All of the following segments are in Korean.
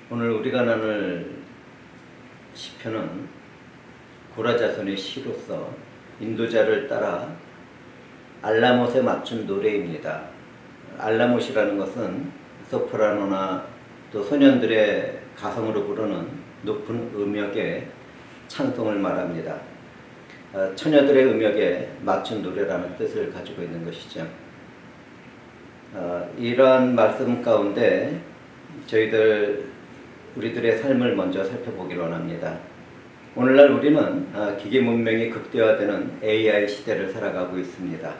오늘 우리가 나눌 시편은 고라자손의 시로서 인도자를 따라 알라못에 맞춘 노래입니다. 알라못이라는 것은 소프라노나 또 소년들의 가성으로 부르는 높은 음역의 찬송을 말합니다. 처녀들의 음역에 맞춘 노래라는 뜻을 가지고 있는 것이죠. 이러한 말씀 가운데 우리들의 삶을 먼저 살펴보기를 원합니다. 오늘날 우리는 기계 문명이 극대화되는 AI 시대를 살아가고 있습니다.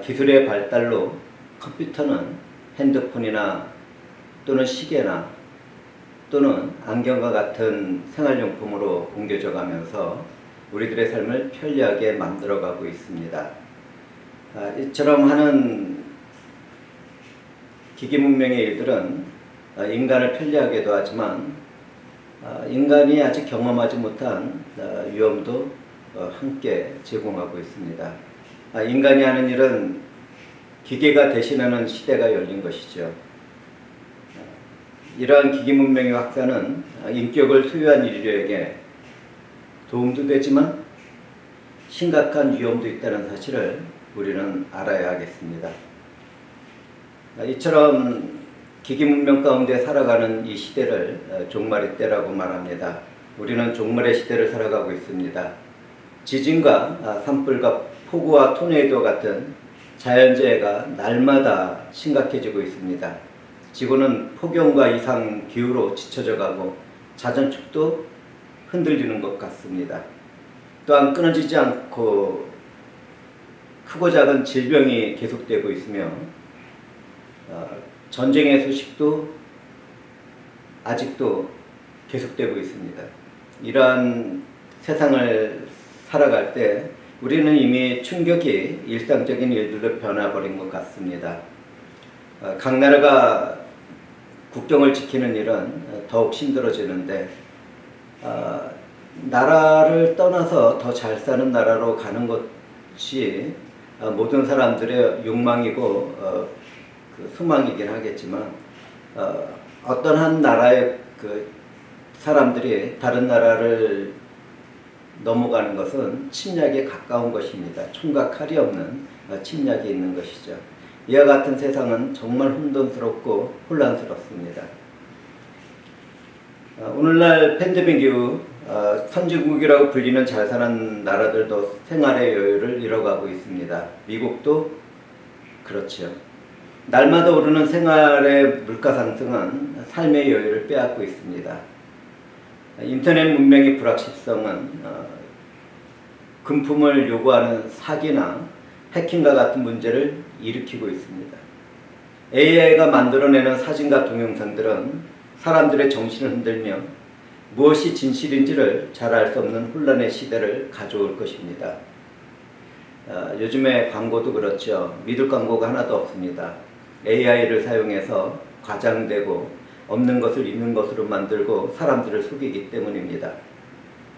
기술의 발달로 컴퓨터는 핸드폰이나 또는 시계나 또는 안경과 같은 생활용품으로 옮겨져 가면서 우리들의 삶을 편리하게 만들어가고 있습니다. 이처럼 하는 기계 문명의 일들은 인간을 편리하게도 하지만 인간이 아직 경험하지 못한 위험도 함께 제공하고 있습니다. 인간이 하는 일은 기계가 대신하는 시대가 열린 것이죠. 이러한 기계 문명의 확산은 인격을 소유한 인류에게 도움도 되지만 심각한 위험도 있다는 사실을 우리는 알아야 하겠습니다. 이처럼 기계 문명 가운데 살아가는 이 시대를 종말의 때라고 말합니다. 우리는 종말의 시대를 살아가고 있습니다. 지진과 산불과 폭우와 토네이도 같은 자연재해가 날마다 심각해지고 있습니다. 지구는 폭염과 이상 기후로 지쳐져 가고 자전축도 흔들리는 것 같습니다. 또한 끊어지지 않고 크고 작은 질병이 계속되고 있으며 전쟁의 소식도 아직도 계속되고 있습니다. 이러한 세상을 살아갈 때 우리는 이미 충격이 일상적인 일들로 변화버린 것 같습니다. 각 나라가 국경을 지키는 일은 더욱 힘들어지는데 나라를 떠나서 더 잘 사는 나라로 가는 것이 모든 사람들의 욕망이고 소망이긴 하겠지만 어떤 한 나라의 사람들이 다른 나라를 넘어가는 것은 침략에 가까운 것입니다. 총과 칼이 없는 침략이 있는 것이죠. 이와 같은 세상은 정말 혼돈스럽고 혼란스럽습니다. 오늘날 팬데믹 이후 선진국이라고 불리는 잘 사는 나라들도 생활의 여유를 잃어가고 있습니다. 미국도 그렇죠. 날마다 오르는 생활의 물가 상승은 삶의 여유를 빼앗고 있습니다. 인터넷 문명의 불확실성은 금품을 요구하는 사기나 해킹과 같은 문제를 일으키고 있습니다. AI가 만들어내는 사진과 동영상들은 사람들의 정신을 흔들며 무엇이 진실인지를 잘 알 수 없는 혼란의 시대를 가져올 것입니다. 요즘에 광고도 그렇죠. 믿을 광고가 하나도 없습니다. AI를 사용해서 과장되고 없는 것을 있는 것으로 만들고 사람들을 속이기 때문입니다.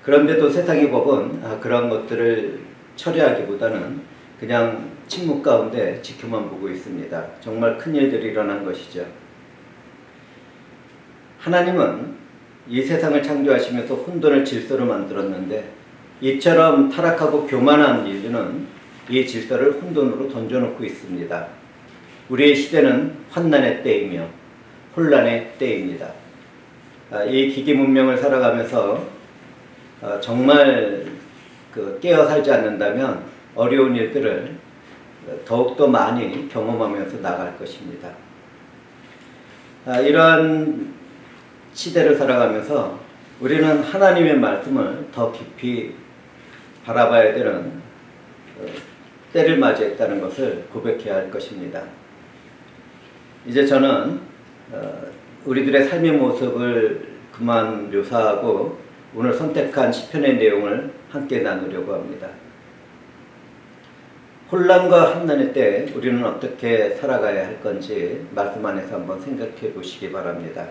그런데도 세상의 법은 그런 것들을 처리하기보다는 그냥 침묵 가운데 지켜만 보고 있습니다. 정말 큰일들이 일어난 것이죠. 하나님은 이 세상을 창조하시면서 혼돈을 질서로 만들었는데 이처럼 타락하고 교만한 인류는 이 질서를 혼돈으로 던져놓고 있습니다. 우리의 시대는 환난의 때이며 혼란의 때입니다. 이 기계 문명을 살아가면서 정말 깨어 살지 않는다면 어려운 일들을 더욱더 많이 경험하면서 나갈 것입니다. 이러한 시대를 살아가면서 우리는 하나님의 말씀을 더 깊이 바라봐야 되는 때를 맞이했다는 것을 고백해야 할 것입니다. 이제 저는 우리들의 삶의 모습을 그만 묘사하고 오늘 선택한 시편의 내용을 함께 나누려고 합니다. 혼란과 환난의 때 우리는 어떻게 살아가야 할 건지 말씀 안에서 한번 생각해 보시기 바랍니다.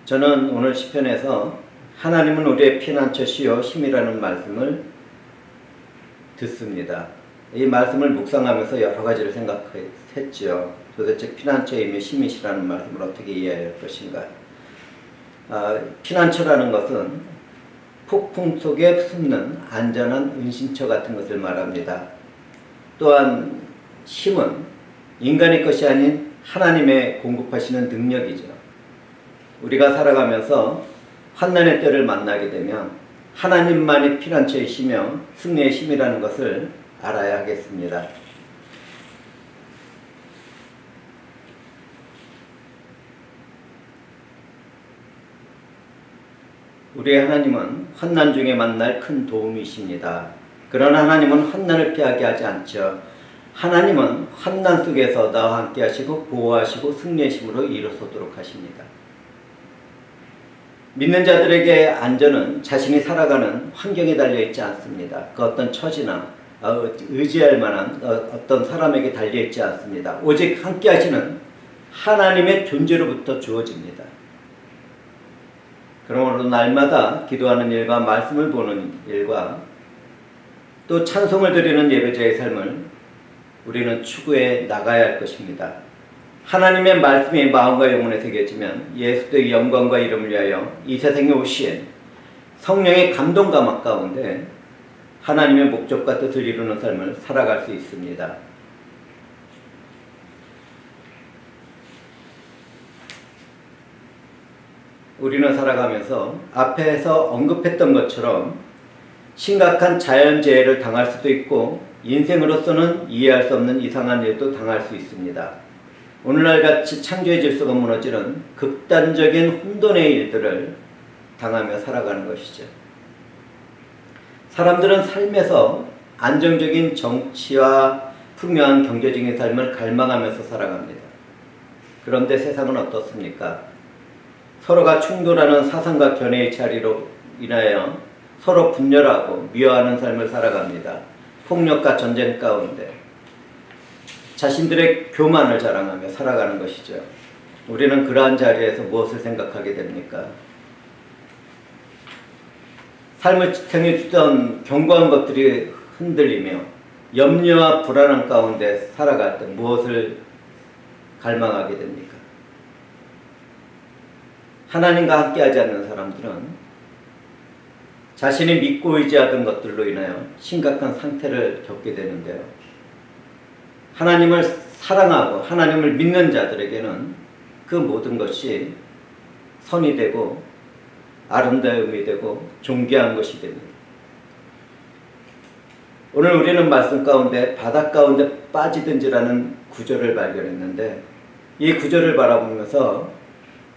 저는 오늘 시편에서 하나님은 우리의 피난처시요 힘이라는 말씀을 듣습니다. 이 말씀을 묵상하면서 여러 가지를 생각했지요. 도대체 피난처이며 시밋이라는 말씀을 어떻게 이해해야 할 것인가. 피난처라는 것은 폭풍 속에 숨는 안전한 은신처 같은 것을 말합니다. 또한 힘은 인간의 것이 아닌 하나님의 공급하시는 능력이죠. 우리가 살아가면서 환난의 때를 만나게 되면 하나님만이 피난처이시며 승리의 힘이라는 것을 알아야 하겠습니다. 우리의 하나님은 환난 중에 만날 큰 도움이십니다. 그러나 하나님은 환난을 피하게 하지 않죠. 하나님은 환난 속에서 나와 함께 하시고 보호하시고 승리의 힘으로 일어서도록 하십니다. 믿는 자들에게 안전은 자신이 살아가는 환경에 달려있지 않습니다. 그 어떤 처지나 의지할 만한 어떤 사람에게 달려있지 않습니다. 오직 함께 하시는 하나님의 존재로부터 주어집니다. 그러므로 날마다 기도하는 일과 말씀을 보는 일과 또 찬송을 드리는 예배자의 삶을 우리는 추구해 나가야 할 것입니다. 하나님의 말씀이 마음과 영혼에 새겨지면 예수의 영광과 이름을 위하여 이 세상에 오신 성령의 감동 감화 가운데 하나님의 목적과 뜻을 이루는 삶을 살아갈 수 있습니다. 우리는 살아가면서 앞에서 언급했던 것처럼 심각한 자연재해를 당할 수도 있고 인생으로서는 이해할 수 없는 이상한 일도 당할 수 있습니다. 오늘날 같이 창조의 질서가 무너지는 극단적인 혼돈의 일들을 당하며 살아가는 것이죠. 사람들은 삶에서 안정적인 정치와 풍요한 경제적인 삶을 갈망하면서 살아갑니다. 그런데 세상은 어떻습니까? 서로가 충돌하는 사상과 견해의 차이로 인하여 서로 분열하고 미워하는 삶을 살아갑니다. 폭력과 전쟁 가운데 자신들의 교만을 자랑하며 살아가는 것이죠. 우리는 그러한 자리에서 무엇을 생각하게 됩니까? 삶을 지탱해 주던 견고한 것들이 흔들리며 염려와 불안한 가운데 살아갈 때 무엇을 갈망하게 됩니까? 하나님과 함께하지 않는 사람들은 자신이 믿고 의지하던 것들로 인하여 심각한 상태를 겪게 되는데요. 하나님을 사랑하고 하나님을 믿는 자들에게는 그 모든 것이 선이 되고 아름다움이 되고 존귀한 것이 됩니다. 오늘 우리는 말씀 가운데 바닷 가운데 빠지든지라는 구절을 발견했는데 이 구절을 바라보면서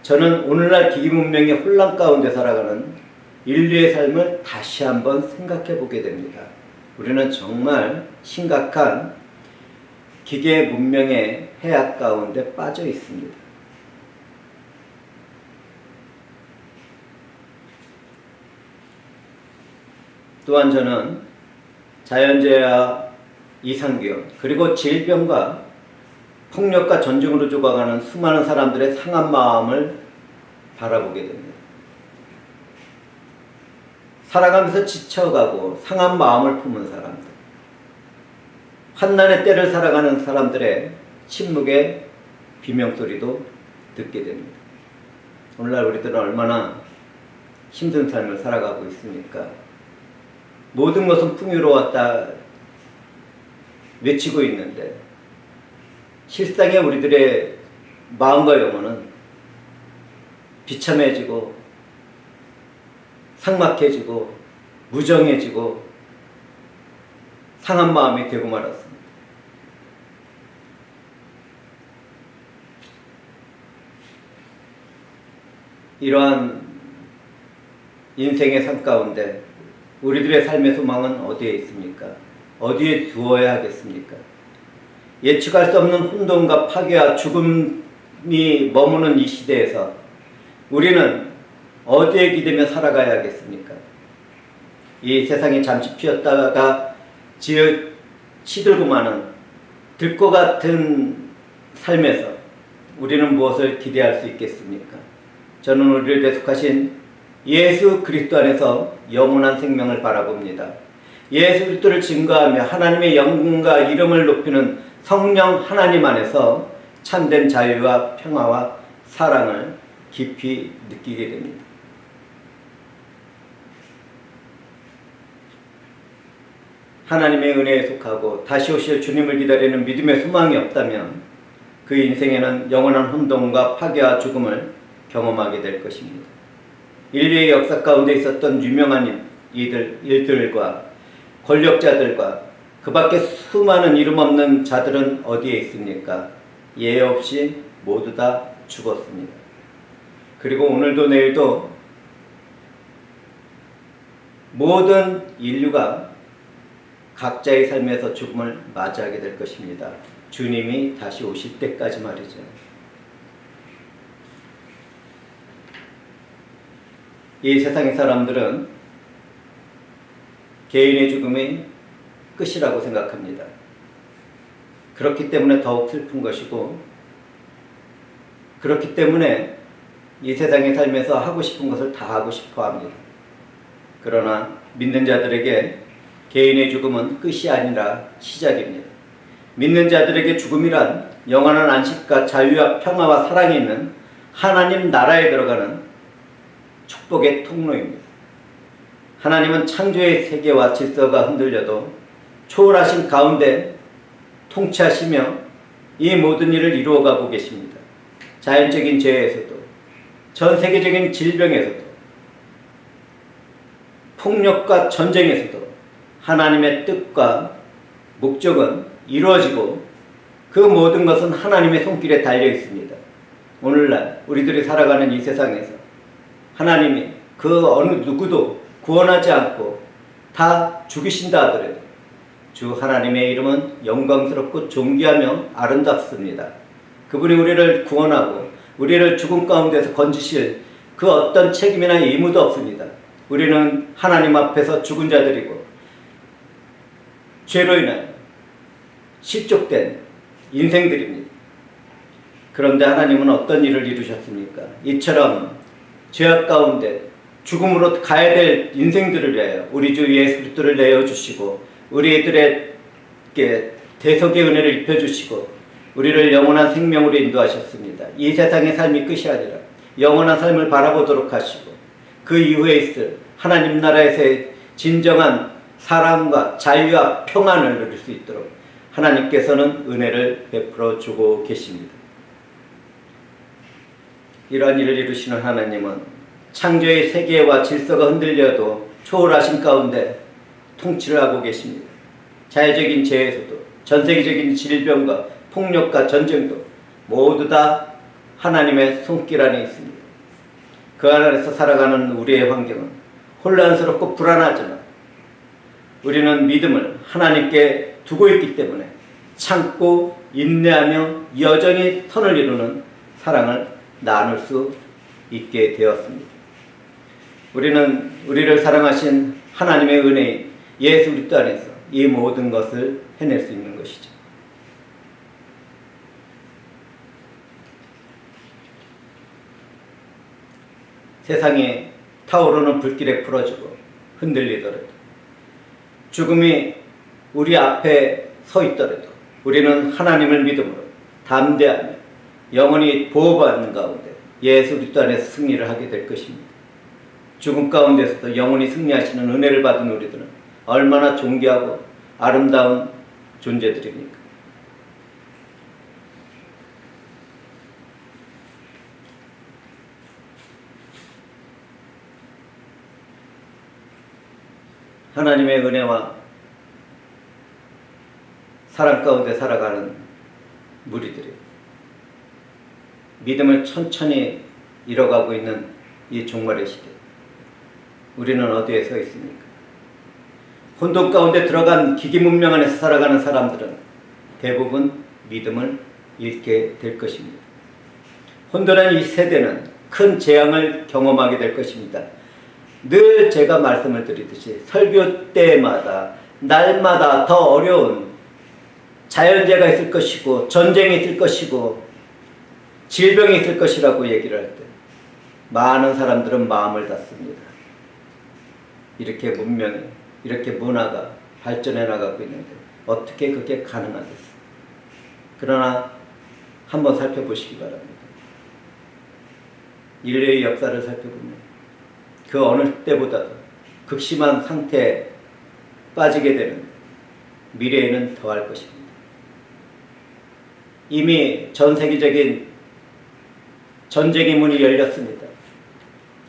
저는 오늘날 기기 문명의 혼란 가운데 살아가는 인류의 삶을 다시 한번 생각해 보게 됩니다. 우리는 정말 심각한 기계 문명의 해악 가운데 빠져 있습니다. 또한 저는 자연재해와 이상기후 그리고 질병과 폭력과 전쟁으로 죽어가는 수많은 사람들의 상한 마음을 바라보게 됩니다. 살아가면서 지쳐가고 상한 마음을 품은 사람들, 환난의 때를 살아가는 사람들의 침묵의 비명소리도 듣게 됩니다. 오늘날 우리들은 얼마나 힘든 삶을 살아가고 있습니까? 모든 것은 풍요로웠다 외치고 있는데 실상의 우리들의 마음과 영혼은 비참해지고 삭막해지고 무정해지고 상한 마음이 되고 말았습니다. 이러한 인생의 삶 가운데 우리들의 삶의 소망은 어디에 있습니까? 어디에 두어야 하겠습니까? 예측할 수 없는 혼돈과 파괴와 죽음이 머무는 이 시대에서 우리는 어디에 기대며 살아가야 하겠습니까? 이 세상이 잠시 피었다가 시들고 마는 들것 같은 삶에서 우리는 무엇을 기대할 수 있겠습니까? 저는 우리를 대속하신 예수 그리스도 안에서 영원한 생명을 바라봅니다. 예수 그리스도를 증거하며 하나님의 영광과 이름을 높이는 성령 하나님 안에서 참된 자유와 평화와 사랑을 깊이 느끼게 됩니다. 하나님의 은혜에 속하고 다시 오실 주님을 기다리는 믿음의 소망이 없다면 그 인생에는 영원한 혼돈과 파괴와 죽음을 경험하게 될 것입니다. 인류의 역사 가운데 있었던 유명한 일들과 권력자들과 그 밖에 수많은 이름 없는 자들은 어디에 있습니까? 예외 없이 모두 다 죽었습니다. 그리고 오늘도 내일도 모든 인류가 각자의 삶에서 죽음을 맞이하게 될 것입니다. 주님이 다시 오실 때까지 말이죠. 이 세상의 사람들은 개인의 죽음이 끝이라고 생각합니다. 그렇기 때문에 더욱 슬픈 것이고, 그렇기 때문에 이 세상의 삶에서 하고 싶은 것을 다 하고 싶어 합니다. 그러나 믿는 자들에게 개인의 죽음은 끝이 아니라 시작입니다. 믿는 자들에게 죽음이란 영원한 안식과 자유와 평화와 사랑이 있는 하나님 나라에 들어가는 축복의 통로입니다. 하나님은 창조의 세계와 질서가 흔들려도 초월하신 가운데 통치하시며 이 모든 일을 이루어가고 계십니다. 자연적인 재해에서도, 전 세계적인 질병에서도, 폭력과 전쟁에서도 하나님의 뜻과 목적은 이루어지고 그 모든 것은 하나님의 손길에 달려 있습니다. 오늘날 우리들이 살아가는 이 세상에서 하나님이 그 어느 누구도 구원하지 않고 다 죽이신다 하더라도 주 하나님의 이름은 영광스럽고 존귀하며 아름답습니다. 그분이 우리를 구원하고 우리를 죽음 가운데서 건지실 그 어떤 책임이나 의무도 없습니다. 우리는 하나님 앞에서 죽은 자들이고 죄로 인하여 실족된 인생들입니다. 그런데 하나님은 어떤 일을 이루셨습니까? 이처럼 죄악 가운데 죽음으로 가야 될 인생들을 위하여 우리 주 예수 그리스도를 내어주시고 우리들에게 대속의 은혜를 입혀주시고 우리를 영원한 생명으로 인도하셨습니다. 이 세상의 삶이 끝이 아니라 영원한 삶을 바라보도록 하시고 그 이후에 있을 하나님 나라에서의 진정한 사랑과 자유와 평안을 누릴 수 있도록 하나님께서는 은혜를 베풀어 주고 계십니다. 이러한 일을 이루시는 하나님은 창조의 세계와 질서가 흔들려도 초월하신 가운데 통치를 하고 계십니다. 자연적인 재해에서도 전세계적인 질병과 폭력과 전쟁도 모두 다 하나님의 손길 안에 있습니다. 그 안에서 살아가는 우리의 환경은 혼란스럽고 불안하지만 우리는 믿음을 하나님께 두고 있기 때문에 참고 인내하며 여전히 선을 이루는 사랑을 나눌 수 있게 되었습니다. 우리는 우리를 사랑하신 하나님의 은혜인 예수 그리스도 안에서 이 모든 것을 해낼 수 있는 것이죠. 세상에 타오르는 불길에 풀어지고 흔들리더라도 죽음이 우리 앞에 서 있더라도 우리는 하나님을 믿음으로 담대하며 영원히 보호받는 가운데 예수 그리스도 안에서 승리를 하게 될 것입니다. 죽음 가운데서도 영원히 승리하시는 은혜를 받은 우리들은 얼마나 존귀하고 아름다운 존재들입니까? 하나님의 은혜와 사랑 가운데 살아가는 무리들이 믿음을 천천히 잃어가고 있는 이 종말의 시대, 우리는 어디에 서 있습니까? 혼돈 가운데 들어간 기기 문명 안에서 살아가는 사람들은 대부분 믿음을 잃게 될 것입니다. 혼돈한 이 세대는 큰 재앙을 경험하게 될 것입니다. 늘 제가 말씀을 드리듯이 설교 때마다 날마다 더 어려운 자연재해가 있을 것이고 전쟁이 있을 것이고 질병이 있을 것이라고 얘기를 할 때 많은 사람들은 마음을 닫습니다. 이렇게 문명이, 이렇게 문화가 발전해 나가고 있는데 어떻게 그게 가능하겠어요? 그러나 한번 살펴보시기 바랍니다. 인류의 역사를 살펴보면 그 어느 때보다도 극심한 상태에 빠지게 되는 미래에는 더할 것입니다. 이미 전 세계적인 전쟁의 문이 열렸습니다.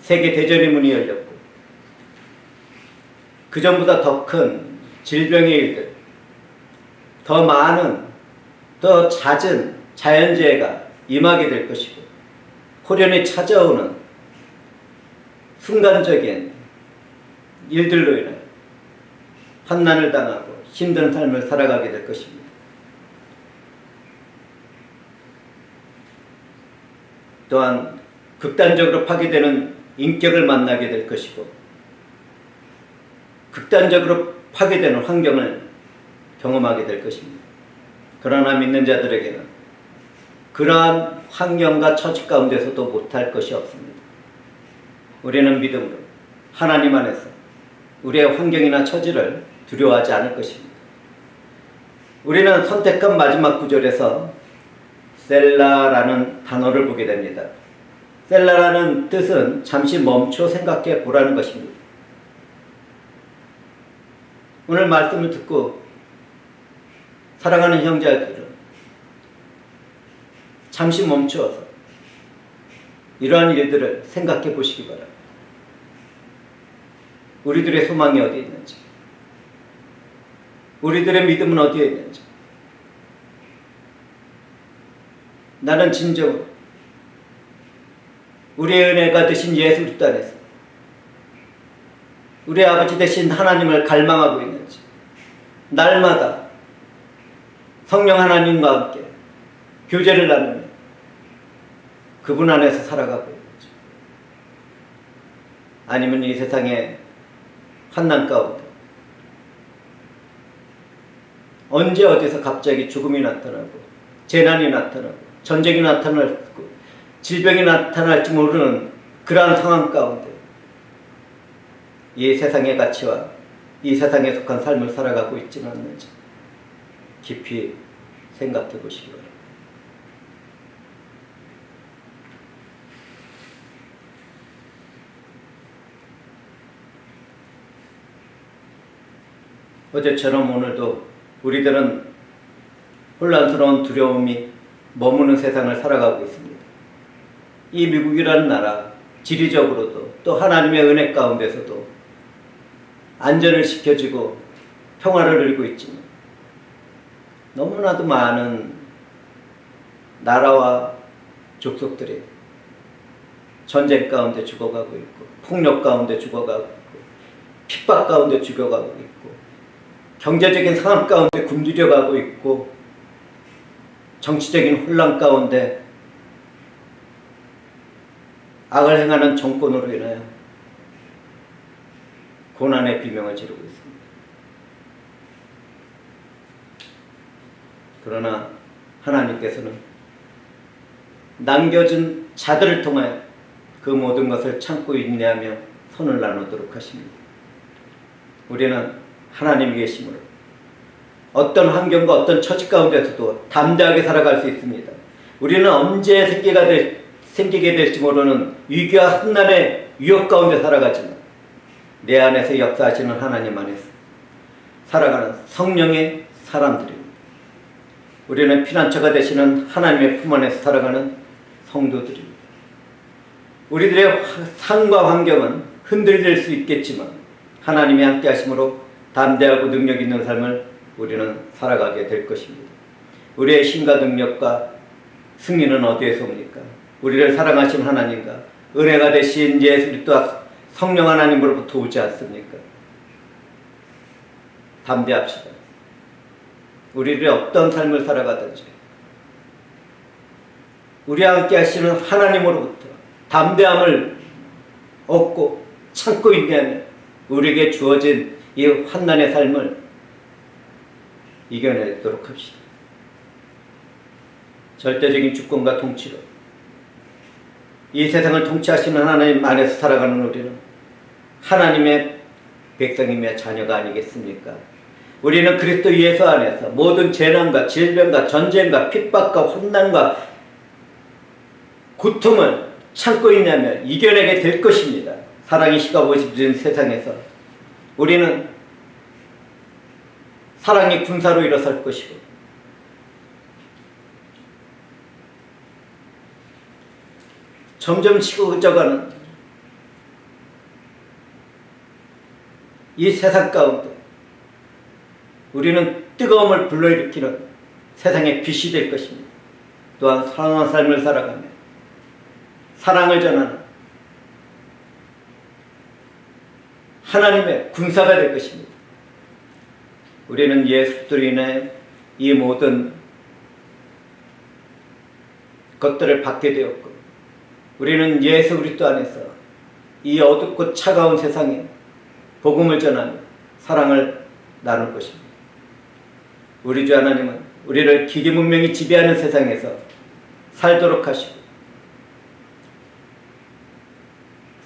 세계 대전의 문이 열렸고 그 전보다 더 큰 질병의 일들, 더 많은, 더 잦은 자연재해가 임하게 될 것이고 호련히 찾아오는 순간적인 일들로 인해 환난을 당하고 힘든 삶을 살아가게 될 것입니다. 또한 극단적으로 파괴되는 인격을 만나게 될 것이고 극단적으로 파괴되는 환경을 경험하게 될 것입니다. 그러나 믿는 자들에게는 그러한 환경과 처지 가운데서도 못할 것이 없습니다. 우리는 믿음으로 하나님 안에서 우리의 환경이나 처지를 두려워하지 않을 것입니다. 우리는 선택한 마지막 구절에서 셀라라는 단어를 보게 됩니다. 셀라라는 뜻은 잠시 멈춰 생각해 보라는 것입니다. 오늘 말씀을 듣고 사랑하는 형제들은 잠시 멈추어서 이러한 일들을 생각해 보시기 바랍니다. 우리들의 소망이 어디에 있는지, 우리들의 믿음은 어디에 있는지, 나는 진정으로 우리의 은혜가 되신 예수 그리스도 안에서 우리 아버지 되신 하나님을 갈망하고 있는지, 날마다 성령 하나님과 함께 교제를 나누며 그분 안에서 살아가고 있는지, 아니면 이 세상의 환난 가운데 언제 어디서 갑자기 죽음이 나타나고 재난이 나타나고 전쟁이 나타나고 질병이 나타날지 모르는 그러한 상황 가운데 이 세상의 가치와 이 세상에 속한 삶을 살아가고 있지는 않는지 깊이 생각해 보시기 바랍니다. 어제처럼 오늘도 우리들은 혼란스러운 두려움이 머무는 세상을 살아가고 있습니다. 이 미국이라는 나라, 지리적으로도 또 하나님의 은혜 가운데서도 안전을 지켜주고 평화를 누리고 있지만 너무나도 많은 나라와 족속들이 전쟁 가운데 죽어가고 있고 폭력 가운데 죽어가고 있고 핍박 가운데 죽어가고 있고 경제적인 상황 가운데 굶주려가고 있고 정치적인 혼란 가운데 악을 행하는 정권으로 인하여 고난의 비명을 지르고 있습니다. 그러나 하나님께서는 남겨진 자들을 통하여 그 모든 것을 참고 인내하며 선을 나누도록 하십니다. 우리는 하나님이 계심으로 어떤 환경과 어떤 처지 가운데서도 담대하게 살아갈 수 있습니다. 우리는 언제 생기게 될지 모르는 위기와 험난의 위협 가운데 살아가지만 내 안에서 역사하시는 하나님 안에서 살아가는 성령의 사람들입니다. 우리는 피난처가 되시는 하나님의 품 안에서 살아가는 성도들입니다. 우리들의 삶과 환경은 흔들릴 수 있겠지만 하나님이 함께 하심으로 담대하고 능력 있는 삶을 우리는 살아가게 될 것입니다. 우리의 힘과 능력과 승리는 어디에서 옵니까? 우리를 사랑하신 하나님과 은혜가 되신 예수 그리스도와 성령 하나님으로부터 오지 않습니까? 담대합시다. 우리들의 어떤 삶을 살아가든지 우리와 함께 하시는 하나님으로부터 담대함을 얻고 참고 인내하며 우리에게 주어진 이 환난의 삶을 이겨내도록 합시다. 절대적인 주권과 통치로 이 세상을 통치하시는 하나님 안에서 살아가는 우리는 하나님의 백성이며 자녀가 아니겠습니까? 우리는 그리스도 예수 안에서 모든 재난과 질병과 전쟁과 핍박과 혼난과 고통을 참고 있냐면 이겨내게 될 것입니다. 사랑이 휘가보시는 세상에서 우리는 사랑의 군사로 일어설 것이고 점점 식어져가는 이 세상 가운데 우리는 뜨거움을 불러일으키는 세상의 빛이 될 것입니다. 또한 사랑하는 삶을 살아가며 사랑을 전하는 하나님의 군사가 될 것입니다. 우리는 예수로 인해 이 모든 것들을 받게 되었고 우리는 예수 그리스도 안에서 이 어둡고 차가운 세상에 복음을 전하며 사랑을 나눌 것입니다. 우리 주 하나님은 우리를 기계문명이 지배하는 세상에서 살도록 하시고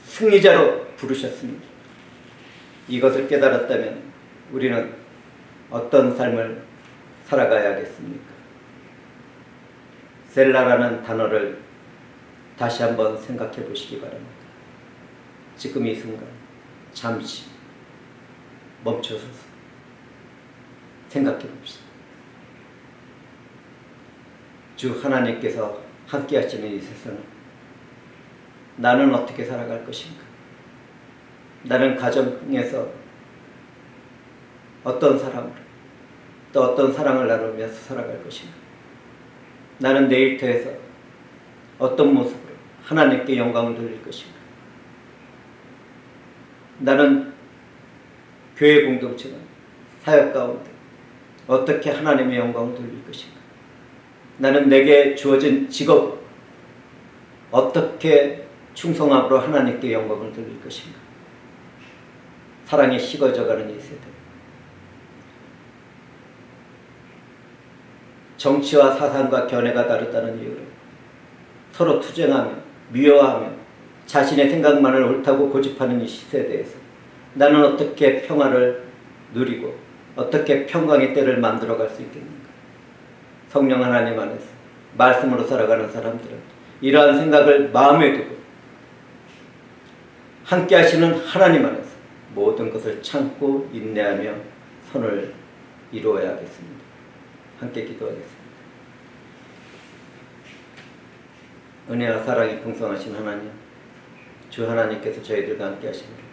승리자로 부르셨습니다. 이것을 깨달았다면 우리는 어떤 삶을 살아가야 하겠습니까? 셀라라는 단어를 다시 한번 생각해 보시기 바랍니다. 지금 이 순간 잠시 멈춰서서 생각해 봅시다. 주 하나님께서 함께 하시는 이 세상은 나는 어떻게 살아갈 것인가? 나는 가정에서 어떤 사람으로 또 어떤 사랑을 나누면서 살아갈 것인가? 나는 내 일터에서 어떤 모습으로 하나님께 영광을 돌릴 것인가? 나는 교회 공동체나 사역 가운데 어떻게 하나님의 영광을 돌릴 것인가? 나는 내게 주어진 직업 어떻게 충성함으로 하나님께 영광을 돌릴 것인가? 사랑이 식어져가는 이 세대, 정치와 사상과 견해가 다르다는 이유로 서로 투쟁하며 미워하며 자신의 생각만을 옳다고 고집하는 이 시대에서 나는 어떻게 평화를 누리고 어떻게 평강의 때를 만들어갈 수 있겠는가? 성령 하나님 안에서 말씀으로 살아가는 사람들은 이러한 생각을 마음에 두고 함께 하시는 하나님 안에서 모든 것을 참고 인내하며 선을 이루어야 하겠습니다. 함께 기도하겠습니다. 은혜와 사랑이 풍성하신 하나님, 주 하나님께서 저희들과 함께 하십니다.